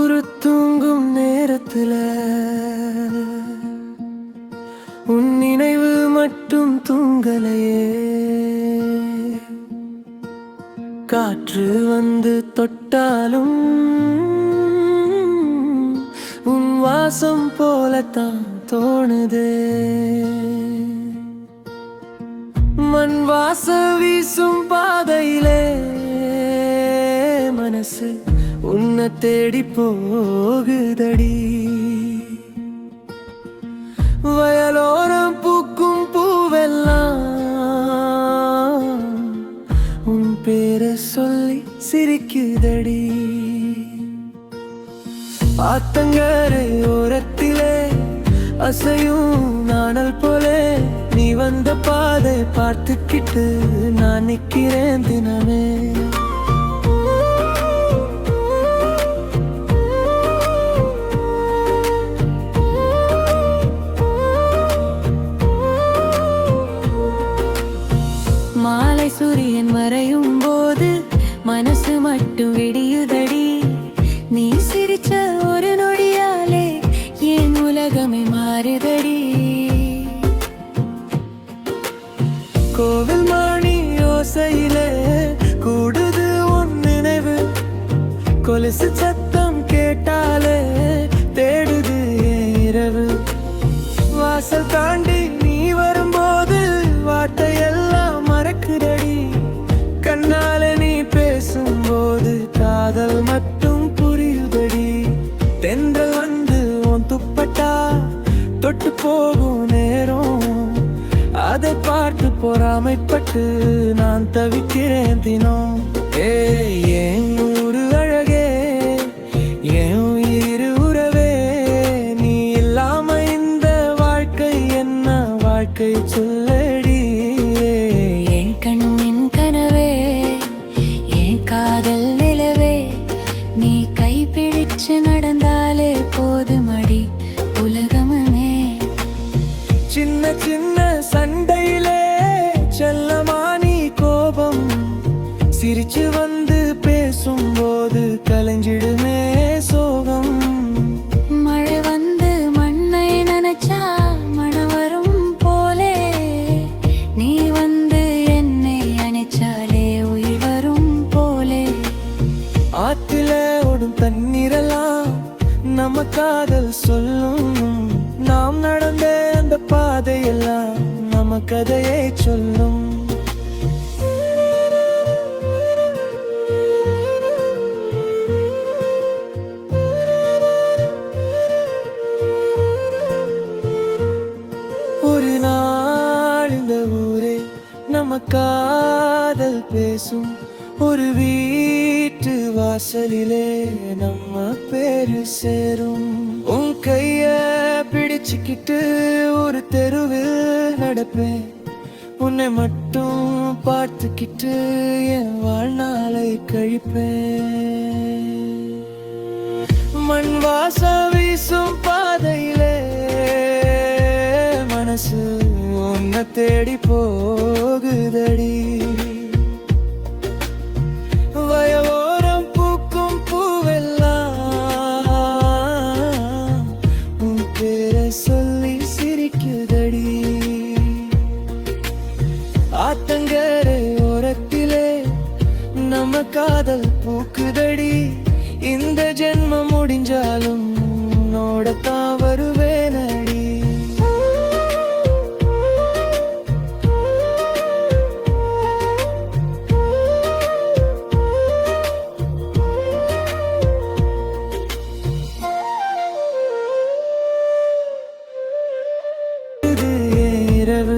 ஊரு தூங்கும் நேரத்துல உன் நினைவு மட்டும் தூங்கலையே. காற்று வந்து தொட்டாலும் உன் வாசம் போலத்தான் தோணுதே. மண் வாசம் வீசும் பாதையிலே மனசு உன்னை தேடி போகுதடி. வயலோரம் பூக்கும் பூவெல்லாம் உன் பேரை சொல்லி சிரிக்குதடி. ஆத்தங்கரை ஓரத்திலே அசையும் நாணல் போலே நீ வந்த பாதை பார்த்துக்கிட்டு நான் நிக்கிறேன் தினமே. மாலை சூரியன் மறையும் போது மனசு மட்டும் விடியுதடி. நீ சிரிச்ச ஒரு நொடியாலே என் உலகமே மாறுதடி. கோவில் மணி யோசையிலே கூடுது உன் நினைவு. கொலுசு சத்தம் கேட்டாலே தேடுது இரவு. வாசல் தாண்டி நீ வரும்போது வார்த்தையெல்லாம் மறக்குதடி. கண்ணால நீ பேசும்போது காதல் மட்டும் புரியுதடி. தென்றல் வந்து உன் துப்பட்டா தொட்டு போகும் நேரம் அதை பார்த்து பொறாமைப்பட்டு நான் தவிக்கிறேன் தினம். ஏன் ஊரு அழகே, என் உயிர் உறவே, நீ இல்லாம இந்த வாழ்க்கை என்ன வாழ்க்கை சொல்லடி. என் கண்ணின் கனவே, என் காதல் நிலவே, நீ கைப்பிடிச்சு நடந்தாலே போதுமடி உலகமே. சின்ன சின்ன சண்டையிலே செல்லமா நீ கோபம். சிரிச்சு வந்து பேசும்போது கலைஞ்சிடுமே சோகம். மழை வந்து மண்ணை நனைச்சா மனம் வரும் போலே, நீ வந்து என்னை அணைச்சாலே உயிர் வரும் போலே. ஆத்தில ஓடும் தண்ணீரெல்லாம் நம்ம காதல் சொல்லும். நாம் நடந்த அந்த பாதையெல்லாம் நம்ம கதையை சொல்லும். ஒரு நாள் இந்த ஊரே நம்ம காதல் பேசும். ஒரு வீட்டு வாசலிலே நம்ம பேரு சேரும். உன் கைய பிடிச்சுக்கிட்டு ஒரு தெருவில் நடப்பேன். உன்னை மட்டும் பார்த்துக்கிட்டு என் வாழ்நாளை கழிப்பேன். மண் வாசம் வீசும் பாதையிலே மனசு உன்னை தேடி போகுதடி. வயலோரம் பூக்கும் பூவெல்லாம் உன் பேரை சொல்லி சிரிக்குதடி. ஆத்தங்கரை ஓரத்திலே நம்ம காதல் பூக்குதடி. இந்த ஜென்மம் முடிஞ்சாலும் உன்னோடத்தான் வருவேனடி. இரவு